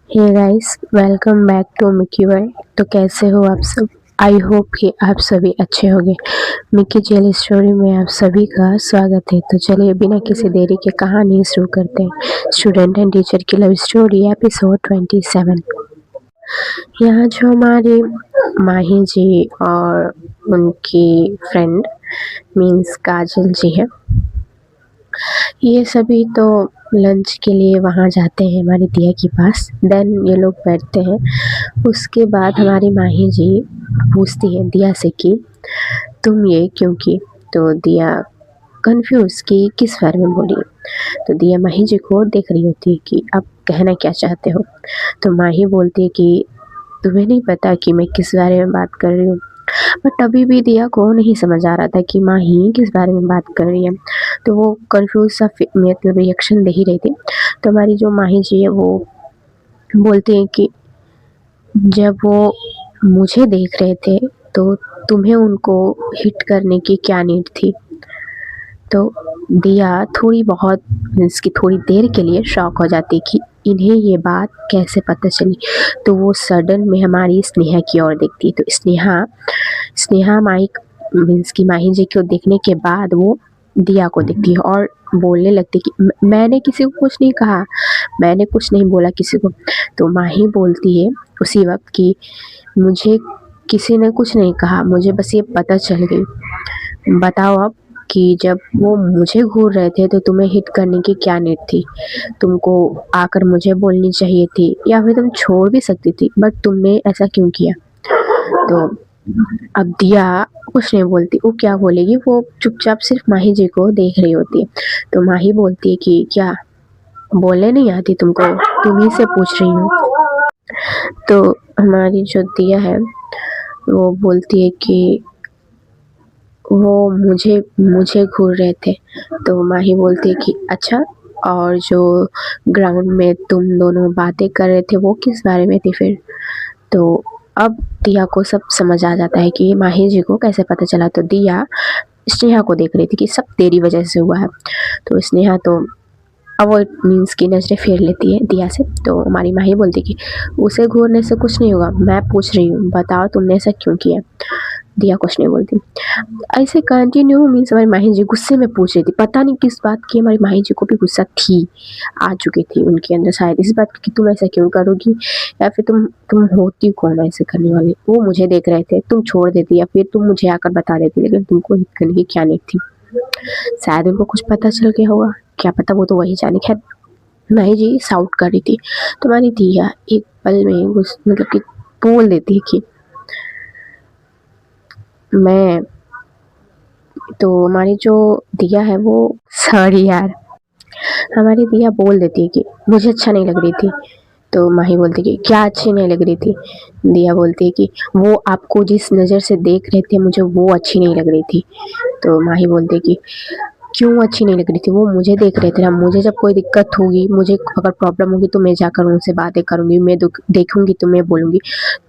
Hey guys, welcome back to Mickey world. तो कैसे हो आप सब? आई होप कि आप सभी अच्छे होंगे। मिकी जेल स्टोरी में आप सभी का स्वागत है। तो चलिए बिना किसी देरी के कहानी शुरू करते हैं। स्टूडेंट एंड टीचर की लव स्टोरी एपिसोड 27। यहाँ जो हमारी माही जी और उनकी फ्रेंड मीन्स काजल जी है, ये सभी तो लंच के लिए वहाँ जाते हैं हमारी दिया के पास। देन ये लोग बैठते हैं। उसके बाद हमारी माही जी पूछती है दिया से कि तुम ये क्यों की? तो दिया कंफ्यूज कि किस बारे में बोली। तो दिया माही जी को देख रही होती है कि आप कहना क्या चाहते हो। तो माही बोलती है कि तुम्हें नहीं पता कि मैं किस बारे में बात कर रही हूँ। बट अभी भी दिया को नहीं समझ आ रहा था कि माही किस बारे में बात कर रही है। तो वो कंफ्यूज सा मतलब रिएक्शन दे ही रही थी। तो हमारी जो माही जी है वो बोलती हैं कि जब वो मुझे देख रहे थे तो तुम्हें उनको हिट करने की क्या नीड थी? तो दिया थोड़ी बहुत मीन्स की थोड़ी देर के लिए शॉक हो जाती कि इन्हें ये बात कैसे पता चली। तो वो सडन में हमारी स्नेहा की ओर देखती है। तो स्नेहा स्नेहा माइक मीन्स की माही जी को देखने के बाद वो दिया को देखती है और बोलने लगती कि मैंने किसी को कुछ नहीं कहा, मैंने कुछ नहीं बोला किसी को। तो माही बोलती है उसी वक्त कि मुझे किसी ने कुछ नहीं कहा, मुझे बस ये पता चल गई। बताओ अब कि जब वो मुझे घूर रहे थे तो तुम्हें हिट करने की क्या नीड थी? तुमको आकर मुझे बोलनी चाहिए थी या फिर तुम छोड़ भी सकती थी, बट तुमने ऐसा क्यों किया? तो अब दिया कुछ नहीं बोलती। वो क्या बोलेगी, वो चुपचाप सिर्फ माही जी को देख रही होती है। तो माही बोलती है कि क्या बोलने नहीं आती तुमको? तुम्ही से पूछ रही हूँ। तो हमारी जो दिया है वो बोलती है कि वो मुझे मुझे घूर रहे थे। तो माही बोलती है कि अच्छा, और जो ग्राउंड में तुम दोनों बातें कर रहे थे वो किस बारे में थी फिर? तो अब दिया को सब समझ आ जाता है कि माही जी को कैसे पता चला। तो दिया स्नेहा को देख रही थी कि सब तेरी वजह से हुआ है। तो स्नेहा तो अवॉइड मीन्स की नज़रें फेर लेती है दिया से। तो हमारी माही बोलती कि उसे घूरने से कुछ नहीं होगा, मैं पूछ रही हूँ बताओ तुमने ऐसा क्यों किया? दिया कुछ नहीं बोलती। ऐसे कंटिन्यू मीन्स हमारी माही जी गुस्से में पूछ रही थी, पता नहीं किस बात की हमारी माही जी को भी गुस्सा थी, आ चुकी थी उनके अंदर शायद इस बात की कि तुम ऐसा क्यों करोगी, या फिर तुम होती कौन ऐसे करने वाली? वो मुझे देख रहे थे, तुम छोड़ देती या फिर तुम मुझे आकर बता देती, लेकिन तुमको हिट करने की क्या नीड थी? शायद उनको कुछ पता चल गया होगा, क्या पता, वो तो वही जाने। खैर माही जी साउट कर रही थी। तो हमारी दिया एक पल में मतलब कि बोल देती है कि मैं तो हमारी जो दिया है वो सॉरी यार, हमारी दिया बोल देती है कि मुझे अच्छा नहीं लग रही थी। तो माही बोलती कि क्या अच्छी नहीं लग रही थी? दिया बोलती है कि वो आपको जिस नज़र से देख रहे थे मुझे वो अच्छी नहीं लग रही थी। तो माही बोलती है कि क्यों अच्छी नहीं लग रही थी? वो मुझे देख रहे थे ना, मुझे जब कोई दिक्कत होगी, मुझे अगर प्रॉब्लम होगी तो मैं जाकर उनसे बातें करूँगी, मैं देखूँगी तो मैं बोलूँगी,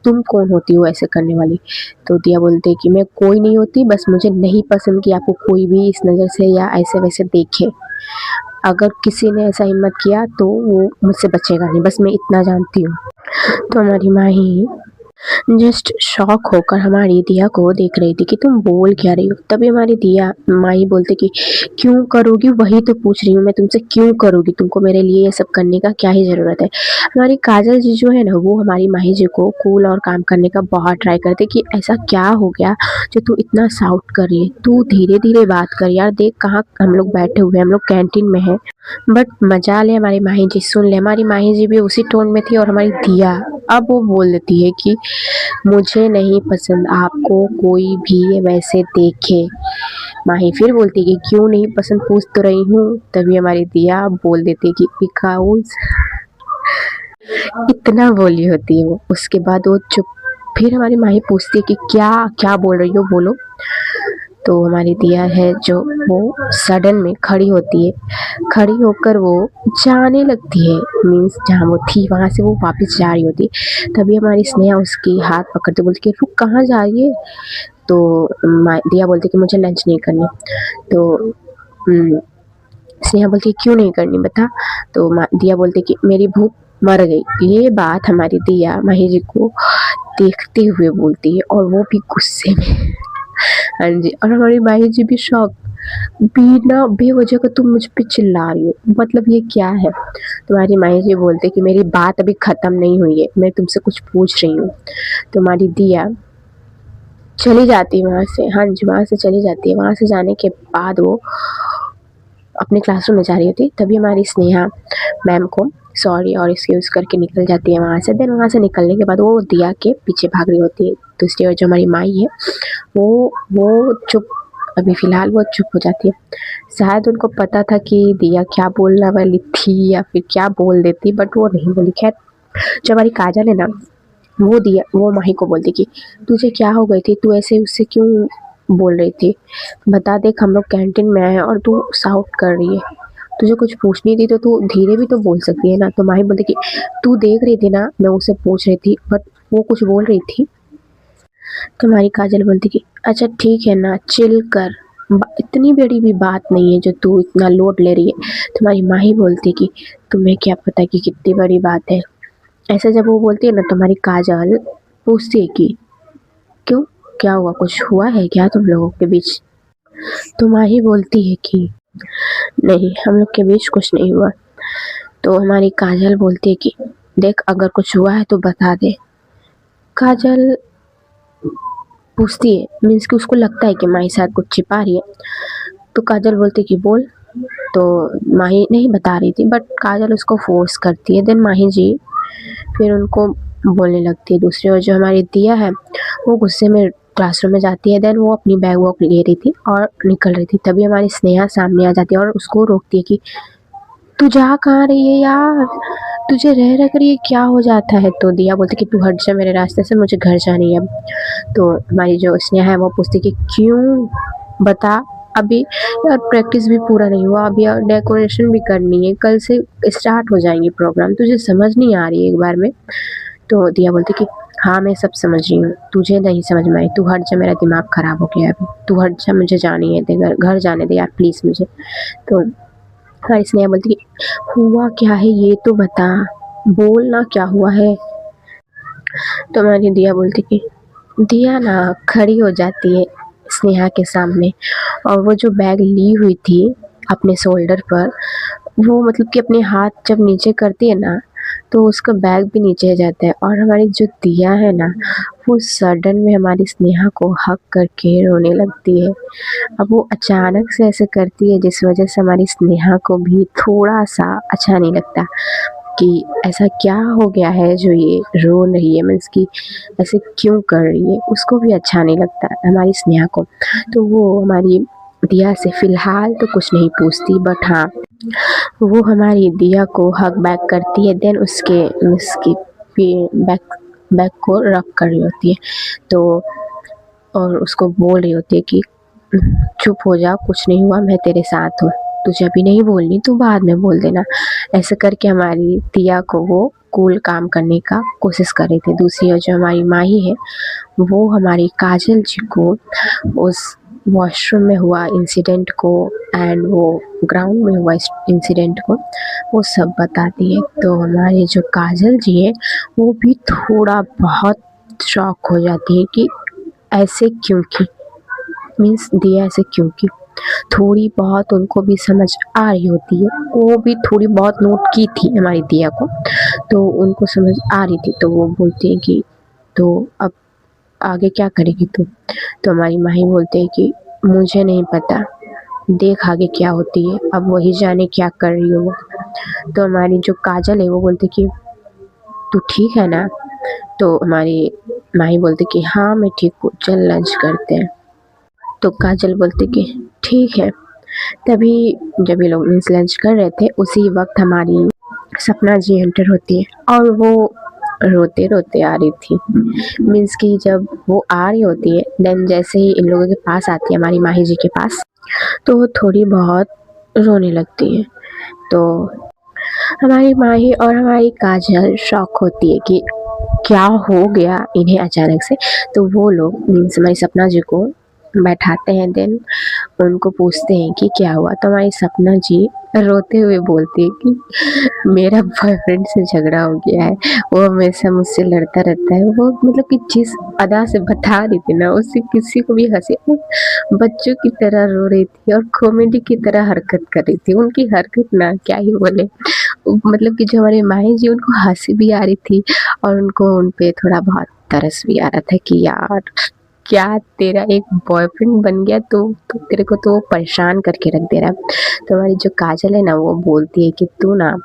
तुम कौन होती हो ऐसे करने वाली? तो दिया बोलते हैं कि मैं कोई नहीं होती, बस मुझे नहीं पसंद कि आपको कोई भी इस नज़र से या ऐसे वैसे देखे। अगर किसी ने ऐसा हिम्मत किया तो वो मुझसे बचेगा नहीं, बस मैं इतना जानती हूँ। तो हमारी माही जस्ट शॉक होकर हमारी दिया को देख रही थी कि तुम बोल क्या रही हो। तभी हमारी दिया माही बोलती कि क्यों करोगी, वही तो पूछ रही हूँ मैं तुमसे, क्यों करोगी? तुमको मेरे लिए ये सब करने का क्या ही ज़रूरत है? हमारी काजल जी जो है ना, वो हमारी माही जी को कूल और काम करने का बहुत ट्राई करते कि ऐसा क्या हो गया जो तू इतना साउट कर रही है, तू धीरे धीरे बात कर यार, देख कहाँ हम लोग बैठे हुए हैं, हम लोग कैंटीन में हैं। बट मजा ले हमारी माही जी सुन ले। हमारी माही जी भी उसी टोन में थी और हमारी दिया अब वो बोल देती है कि मुझे नहीं पसंद आपको कोई भी वैसे देखे। माही फिर बोलती कि क्यों नहीं पसंद, पूछ तो रही हूँ। तभी हमारी दिया बोल देती कि बिकॉज, इतना बोली होती है वो। उसके बाद वो चुप। फिर हमारी माही पूछती है कि क्या क्या बोल रही हो, बोलो। तो हमारी दिया है जो वो सडन में खड़ी होती है, खड़ी होकर वो जाने लगती है मीन्स जहाँ वो थी वहाँ से वो वापस जा रही होती। तभी हमारी स्नेहा उसकी हाथ पकड़ते बोलती कि रुक, कहाँ जा रही है? तो दिया बोलती कि मुझे लंच नहीं करनी। तो स्नेहा बोलती क्यों नहीं करनी बता? तो दिया बोलती कि मेरी भूख मर गई। ये बात हमारी दिया माही जी को देखते हुए बोलती है और वो भी गुस्से में। हाँ जी, और हमारी माही जी भी शॉक, बिना बेवजह का तुम मुझ पे चिल्ला रही हो, मतलब ये क्या है? तुम्हारी माही जी बोलते कि मेरी बात अभी खत्म नहीं हुई है, मैं तुमसे कुछ पूछ रही हूँ। तुम्हारी दिया चली जाती है वहाँ से। हाँ जी, वहाँ से चली जाती है। वहाँ से जाने के बाद वो अपने क्लासरूम में जा रही होती, तभी हमारी स्नेहा मैम को सॉरी और एक्सक्यूज करके निकल जाती है वहाँ से। देन वहाँ से निकलने के बाद वो दिया के पीछे भाग रही होती है। दूसरी ओर जो हमारी माई है वो चुप, अभी फ़िलहाल वो चुप हो जाती है। शायद उनको पता था कि दिया क्या बोलने वाली थी या फिर क्या बोल देती, बट वो नहीं बोली। खैर, जो हमारी काजल है ना, वो माही को बोलती कि तुझे क्या हो गई थी, तू ऐसे उससे क्यों बोल रही थी, बता, देख हम लोग कैंटीन में आए हैं और तू शाउट कर रही है, तुझे कुछ पूछनी थी तो तू धीरे भी तो बोल सकती है ना। तो माही बोलती कि तू देख रही थी ना, मैं उसे पूछ रही थी बट वो कुछ बोल रही थी। तो हमारी काजल बोलती कि अच्छा ठीक है ना, चिल कर, इतनी बड़ी भी बात नहीं है जो तू इतना लोड ले रही है। तुम्हारी माही बोलती कि तुम्हें क्या पता कि कितनी बड़ी बात है। ऐसे जब वो बोलती है ना, तुम्हारी काजल पूछती है कि क्यों, क्या हुआ, कुछ हुआ है क्या तुम लोगों के बीच? तो माही बोलती है कि नहीं, हम लोग के बीच कुछ नहीं हुआ। तो हमारी काजल बोलती है कि देख, अगर कुछ हुआ है तो बता दे। काजल पूछती है, मीन्स कि उसको लगता है कि माही शायद कुछ छिपा रही है। तो काजल बोलती है कि बोल। तो माही नहीं बता रही थी, बट काजल उसको फोर्स करती है। देन माही जी फिर उनको बोलने लगती है। दूसरी ओर जो हमारी दिया है, वो गुस्से में क्लासरूम में जाती है। देन वो अपनी बैग वॉग ले रही थी और निकल रही थी, तभी हमारी स्नेहा सामने आ जाती है और उसको रोकती है कि तू जा कहाँ रही है यार, तुझे रह रह कर ये क्या हो जाता है? तो दिया बोलती कि तू हट जा मेरे रास्ते से, मुझे घर जानी है अब। तो हमारी जो स्नेहा है वो पूछती कि क्यों, बता। अभी यार प्रैक्टिस भी पूरा नहीं हुआ, अभी यार डेकोरेशन भी करनी है, कल से स्टार्ट हो जाएंगे प्रोग्राम, तुझे समझ नहीं आ रही है एक बार में? तो दिया बोलती कि हाँ मैं सब समझ रही हूँ, तुझे नहीं समझ में आई, तू हट जा, मेरा दिमाग खराब हो गया है अभी, तू हट जा, मुझे जानी है, घर जाने दे यार प्लीज़ मुझे। तो हमारी स्नेहा बोलती कि हुआ क्या है ये तो बता, बोल ना क्या हुआ है। तो हमारी दिया बोलती कि दिया ना खड़ी हो जाती है स्नेहा के सामने, और वो जो बैग ली हुई थी अपने शोल्डर पर, वो मतलब कि अपने हाथ जब नीचे करती है ना, तो उसका बैग भी नीचे जाता है। और हमारी जो दिया है ना, वो सडन में हमारी स्नेहा को हक करके रोने लगती है। अब वो अचानक से ऐसे करती है जिस वजह से हमारी स्नेहा को भी थोड़ा सा अच्छा नहीं लगता कि ऐसा क्या हो गया है जो ये रो रही है, मीन्स कि ऐसे क्यों कर रही है, उसको भी अच्छा नहीं लगता हमारी स्नेहा को। तो वो हमारी दिया से फ़िलहाल तो कुछ नहीं पूछती, बट हाँ वो हमारी दिया को हग बैक करती है। देन उसकी बैक बैक को रब कर रही होती है, तो और उसको बोल रही होती है कि चुप हो जा, कुछ नहीं हुआ, मैं तेरे साथ हूँ, तुझे अभी नहीं बोलनी, तू बाद में बोल देना। ऐसे करके हमारी दिया को वो कूल काम करने का कोशिश कर रहे थे। दूसरी ओर जो हमारी माही है, वो हमारी काजल जी को उस वॉशरूम में हुआ इंसिडेंट को एंड वो ग्राउंड में हुआ इंसिडेंट को वो सब बताती है। तो हमारी जो काजल जी है, वो भी थोड़ा बहुत शॉक हो जाती है कि ऐसे क्यों की, मीन्स दिया ऐसे क्यों की। थोड़ी बहुत उनको भी समझ आ रही होती है, वो भी थोड़ी बहुत नोट की थी हमारी दिया को, तो उनको समझ आ रही थी। तो वो बोलती है कि तो अब आगे क्या करेगी तू? तो हमारी माही बोलते हैं कि मुझे नहीं पता, देख आगे क्या होती है, अब वही जाने क्या कर रही हो वो। तो हमारी जो काजल है वो बोलती कि तू ठीक है ना? तो हमारी माही बोलती कि हाँ मैं ठीक हूँ, चल लंच करते हैं। तो काजल बोलती कि ठीक है। तभी जब ये लोग मीन्स लंच कर रहे थे, उसी वक्त हमारी सपना जी एंटर होती है और वो रोते रोते आ रही थी। मीन्स कि जब वो आ रही होती है, देन जैसे ही इन लोगों के पास आती है, हमारी माही जी के पास, तो वो थोड़ी बहुत रोने लगती है। तो हमारी माही और हमारी काजल शॉक होती है कि क्या हो गया इन्हें अचानक से। तो वो लोग मीन्स हमारी सपना जी को बैठाते हैं। देन उनको पूछते हैं कि क्या हुआ, तो हमारी सपना जी रोते हुए बोलती है कि मेरा बॉयफ्रेंड से झगड़ा हो गया है, वो हमेशा मुझसे लड़ता रहता है। वो मतलब कि जिस अदा से बता रही थी ना, उससे किसी को भी हंसी, वो बच्चों की तरह रो रही थी और कॉमेडी की तरह हरकत कर रही थी। उनकी हरकत ना क्या ही बोले, मतलब कि जो हमारे माही जी, उनको हंसी भी आ रही थी और उनको उन पे थोड़ा बहुत तरस भी आ रहा था कि यार क्या तेरा एक बॉयफ्रेंड बन गया तो तेरे को तो वो परेशान करके रख दे रहा है। तो हमारी जो काजल है ना, वो बोलती है कि तू ना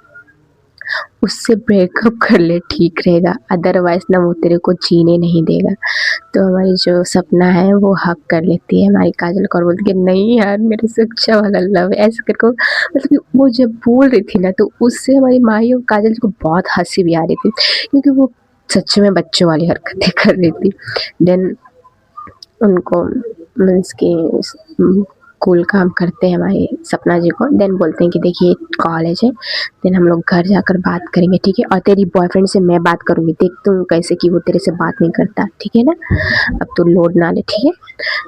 उससे ब्रेकअप कर ले, ठीक रहेगा, अदरवाइज ना वो तेरे को जीने नहीं देगा। तो हमारी जो सपना है वो हक कर लेती है हमारी काजल को और बोलती है नहीं यार मेरे से अच्छा वाला लव है, ऐसे करके मतलब कि वो जब बोल रही थी ना, तो उससे हमारी माही और काजल को बहुत हंसी भी आ रही थी, क्योंकि वो सच में बच्चों वाली हरकतें कर रही थी। देन उनको मीन्स कि कूल काम करते हैं हमारे सपना जी को। देन बोलते हैं कि देखिए कॉलेज है, देन हम लोग घर जाकर बात करेंगे, ठीक है, और तेरी बॉयफ्रेंड से मैं बात करूँगी, देख तू कैसे कि वो तेरे से बात नहीं करता, ठीक है ना, अब तू लोड ना ले, ठीक है।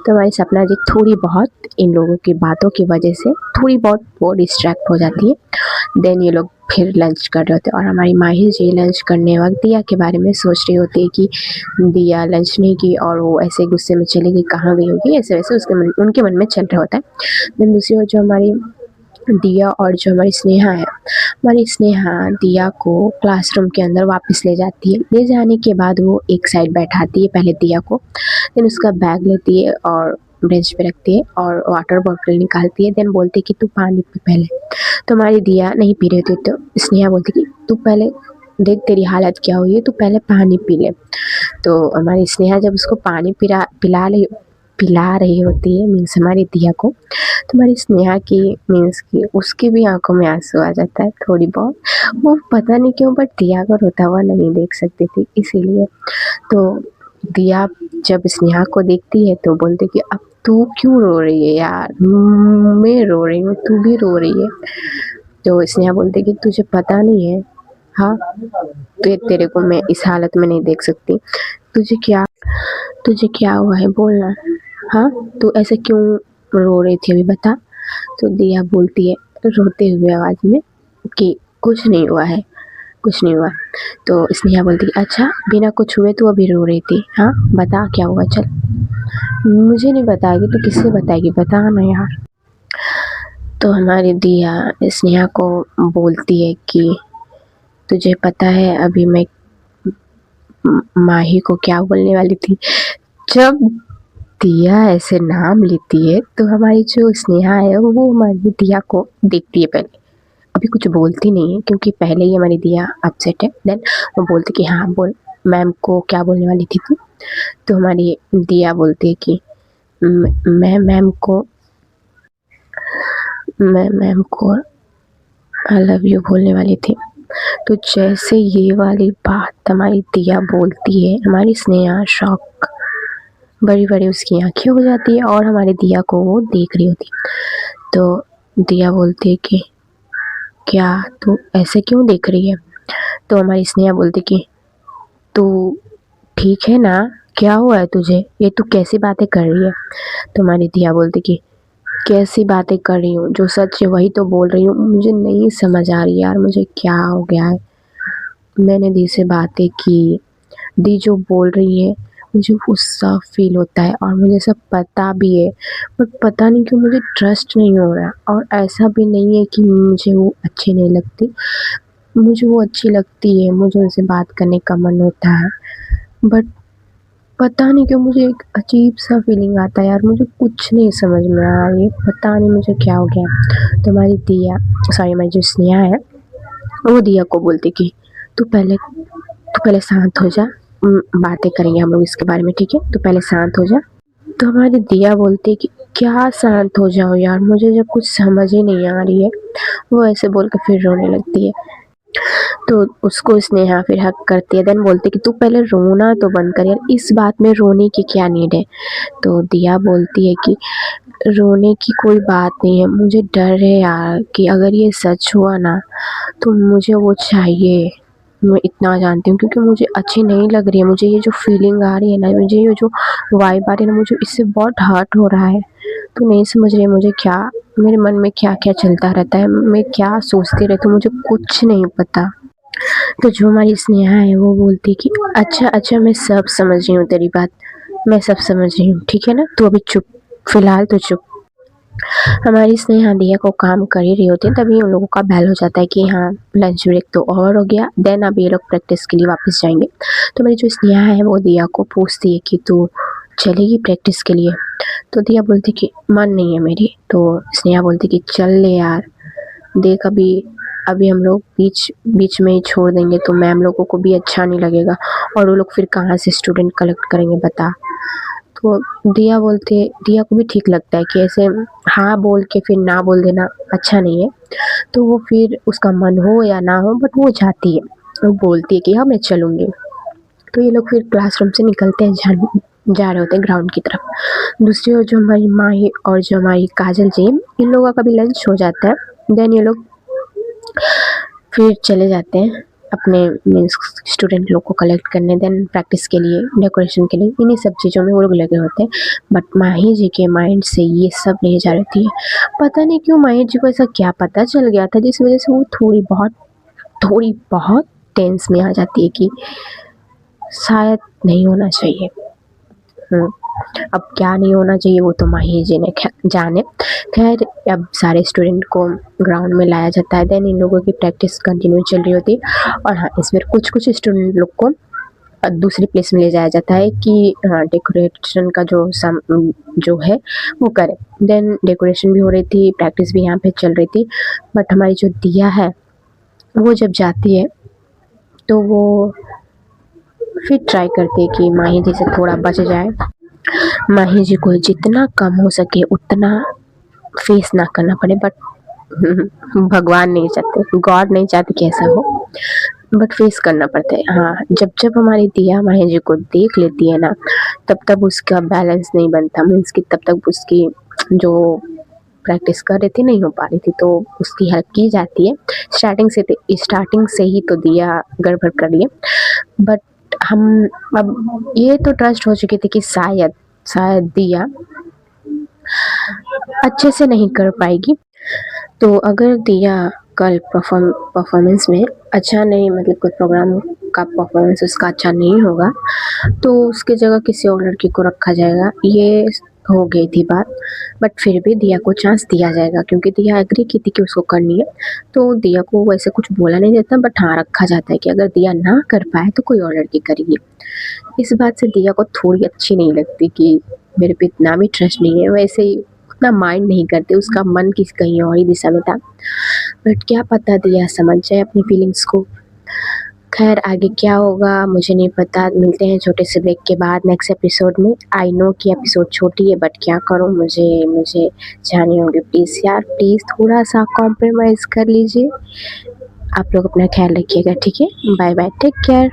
तो हमारी सपना जी थोड़ी बहुत इन लोगों की बातों की वजह से थोड़ी बहुत वो डिस्ट्रैक्ट हो जाती है। देन ये लोग फिर लंच कर रहे होते हैं और हमारी माही जी लंच करने वक्त दिया के बारे में सोच रही होती है कि दिया लंच नहीं की और वो ऐसे गुस्से में चली गई, कहाँ गई होगी, ऐसे वैसे उनके मन में चल रहा होता है। देन दूसरी ओर जो हमारी दिया और जो हमारी स्नेहा है, हमारी स्नेहा दिया को क्लासरूम के अंदर वापस ले जाती है। ले जाने के बाद वो एक साइड बैठाती है पहले दिया को, देन उसका बैग लेती है और बेंच पे रखती है और वाटर बॉटल निकालती है। देन बोलती है कि तू पानी पी पहले। तो हमारी दिया नहीं पी रही थी, तो स्नेहा बोलती कि तू पहले देख तेरी हालत क्या हुई है, तू पहले पानी पी ले। तो हमारी स्नेहा जब उसको पानी पिला रही होती है, मीन्स हमारी दिया को, तो हमारी स्नेहा की मीन्स की उसकी भी आंखों में आंसू आ जाता है थोड़ी बहुत। वो पता नहीं क्यों बट दिया को रोता हुआ नहीं देख सकती थी, इसीलिए। तो दिया जब स्नेहा को देखती है तो बोलती कि अब तू क्यों रो रही है यार, मैं रो रही हूँ, तू भी रो रही है। तो स्नेहा बोलती कि तुझे पता नहीं है, हाँ तेरे को मैं इस हालत में नहीं देख सकती, तुझे क्या हुआ है बोलना, हाँ तू ऐसे क्यों रो रही थी अभी बता। तो दिया बोलती है रोते हुए आवाज में कि कुछ नहीं हुआ है, कुछ नहीं हुआ। तो स्नेहा बोलती है अच्छा बिना कुछ हुए तू अभी रो रही थी, हाँ बता क्या हुआ, चल। मुझे नहीं बताएगी तो किससे बताएगी, बता ना यार। तो हमारी दिया स्नेहा को बोलती है कि तुझे पता है अभी मैं माही को क्या बोलने वाली थी। जब दिया ऐसे नाम लेती है तो हमारी जो स्नेहा है वो हमारी दिया को देखती है पहले, अभी कुछ बोलती नहीं है क्योंकि पहले ही हमारी दिया अपसेट है। देन वो बोलती कि हाँ बोल, मैम को क्या बोलने वाली थी तू। तो हमारी दिया बोलती है कि मैं मैम को आई लव यू बोलने वाली थी। तो जैसे ये वाली बात हमारी दिया बोलती है, हमारी स्नेहा शॉक, बड़ी बड़ी उसकी आंखें हो जाती है और हमारी दिया को वो देख रही होती है। तो दिया बोलती है कि क्या तू ऐसे क्यों देख रही है। तो हमारी स्नेहा बोलती कि तू ठीक है ना, क्या हुआ है तुझे, ये तू कैसी बातें कर रही है। तो हमारी दिया बोलती कि कैसी बातें कर रही हूँ, जो सच है वही तो बोल रही हूँ, मुझे नहीं समझ आ रही यार मुझे क्या हो गया है। मैंने दी से बातें की, दी जो बोल रही है मुझे गुस्सा फील होता है और मुझे सब पता भी है, बट पता नहीं क्यों मुझे ट्रस्ट नहीं हो रहा। और ऐसा भी नहीं है कि मुझे वो अच्छी नहीं लगती, मुझे वो अच्छी लगती है, मुझे उनसे बात करने का मन होता है, बट पता नहीं क्यों मुझे एक अजीब सा फीलिंग आता है यार, मुझे कुछ नहीं समझ में आ रहा है, पता नहीं मुझे क्या हो गया। तो हमारी दिया सॉरी हमारी जो स्नेहा है वो दिया को बोलती कि तू पहले शांत हो जा, बातें करेंगे हम लोग इसके बारे में, ठीक है, तो पहले शांत हो जा। तो हमारी दिया बोलती है कि क्या शांत हो जाओ यार, मुझे जब कुछ समझ ही नहीं आ रही है। वो ऐसे बोल के फिर रोने लगती है। तो उसको स्नेहा फिर हक करती है, देन बोलती है कि तू पहले रोना तो बंद कर यार, इस बात में रोने की क्या नीड है। तो दिया बोलती है कि रोने की कोई बात नहीं है, मुझे डर है यार कि अगर ये सच हुआ ना तो मुझे वो चाहिए, मैं इतना जानती हूँ, क्योंकि मुझे अच्छी नहीं लग रही है। मुझे ये जो फीलिंग आ रही है ना, मुझे ये जो वाइब आ रही है ना, मुझे इससे बहुत हर्ट हो रहा है। तो नहीं समझ रही है मुझे क्या, मेरे मन में क्या-क्या चलता रहता है, मैं क्या सोचती रहती हूँ, मुझे कुछ नहीं पता। तो जो हमारी स्नेहा है वो बोलती है कि अच्छा, अच्छा मैं सब समझ रही हूँ तेरी बात, मैं सब समझ रही हूँ, ठीक है ना? तू अभी चुप, फिलहाल तो चुप। हमारी स्नेहा दिया को काम कर ही रही होती है, तभी उन लोगों का बेल हो जाता है कि हाँ लंच ब्रेक तो ओवर हो गया, देन अब ये लोग प्रैक्टिस के लिए वापस जाएंगे। तो मेरी जो स्नेहा है वो दिया को पूछती है कि तू चलेगी प्रैक्टिस के लिए? तो दिया बोलती कि मन नहीं है मेरी। तो स्नेहा बोलती कि चल ले यार, देख अभी अभी हम लोग बीच बीच में ही छोड़ देंगे तो मैम लोगों को भी अच्छा नहीं लगेगा, और वो लोग फिर कहाँ से स्टूडेंट कलेक्ट करेंगे बता। तो दिया को भी ठीक लगता है कि ऐसे हाँ बोल के फिर ना बोल देना अच्छा नहीं है। तो वो फिर उसका मन हो या ना हो बट वो जाती है, वो बोलती है कि हाँ मैं चलूँगी। तो ये लोग फिर क्लासरूम से निकलते हैं, जा रहे होते हैं ग्राउंड की तरफ। दूसरी ओर जो हमारी माही और जो हमारी काजल जी, इन लोगों का भी लंच हो जाता है। देन ये लोग फिर चले जाते हैं अपने मीन्स स्टूडेंट लोग को कलेक्ट करने, देन प्रैक्टिस के लिए, डेकोरेशन के लिए, इन्हीं सब चीज़ों में वो लोग लगे होते हैं। बट माही जी के माइंड से ये सब नहीं जा रही थी। पता नहीं क्यों माही जी को ऐसा क्या पता चल गया था जिस वजह से वो थोड़ी बहुत टेंस में आ जाती है कि शायद नहीं होना चाहिए। अब क्या नहीं होना चाहिए वो तो माही जी ने जाने। खैर अब सारे स्टूडेंट को ग्राउंड में लाया जाता है, देन इन लोगों की प्रैक्टिस कंटिन्यू चल रही होती है। और हाँ इसमें कुछ स्टूडेंट लोग को दूसरी प्लेस में ले जाया जाता है कि डेकोरेशन का जो है वो करे। देन डेकोरेशन भी हो रही थी, प्रैक्टिस भी यहाँ पे चल रही थी। बट हमारी जो दिया है वो जब जाती है तो वो फिर ट्राई करती है कि माही जी से थोड़ा बच जाए, माही जी को जितना कम हो सके उतना फेस ना करना पड़े। बट भगवान नहीं चाहते, गॉड नहीं चाहते कि ऐसा हो, बट फेस करना पड़ता है। हाँ जब जब हमारी दिया माही जी को देख लेती है ना, तब तब उसका बैलेंस नहीं बनता, मीन्स कि तब तक उसकी जो प्रैक्टिस कर रही थी नहीं हो पा रही थी, तो उसकी हेल्प की जाती है। स्टार्टिंग से ही तो दिया गड़बड़ कर लिए। बट हम अब ये तो ट्रस्ट हो चुकी थी कि शायद दिया अच्छे से नहीं कर पाएगी। तो अगर दिया कल परफॉर्मेंस में अच्छा नहीं, मतलब कोई प्रोग्राम का परफॉर्मेंस उसका अच्छा नहीं होगा, तो उसकी जगह किसी और लड़की को रखा जाएगा, ये हो गई थी बात। बट फिर भी दिया को चांस दिया जाएगा क्योंकि दिया एग्री की थी कि उसको करनी है। तो दिया को वैसे कुछ बोला नहीं जाता, बट हाँ रखा जाता है कि अगर दिया ना कर पाए तो कोई और लड़की करेगी। इस बात से दिया को थोड़ी अच्छी नहीं लगती कि मेरे पे इतना भी ट्रस्ट नहीं है, वैसे ही उतना माइंड नहीं करते, उसका मन किसी कहीं और ही दिशा में था। बट क्या पता दिया समझ जाए अपनी फीलिंग्स को। खैर आगे क्या होगा मुझे नहीं पता, मिलते हैं छोटे से ब्रेक के बाद नेक्स्ट एपिसोड में। आई नो कि एपिसोड छोटी है बट क्या करूँ, मुझे जाने होंगे। प्लीज़ यार प्लीज़ थोड़ा सा कॉम्प्रोमाइज़ कर लीजिए। आप लोग अपना ख्याल रखिएगा, ठीक है? Bye bye, take care.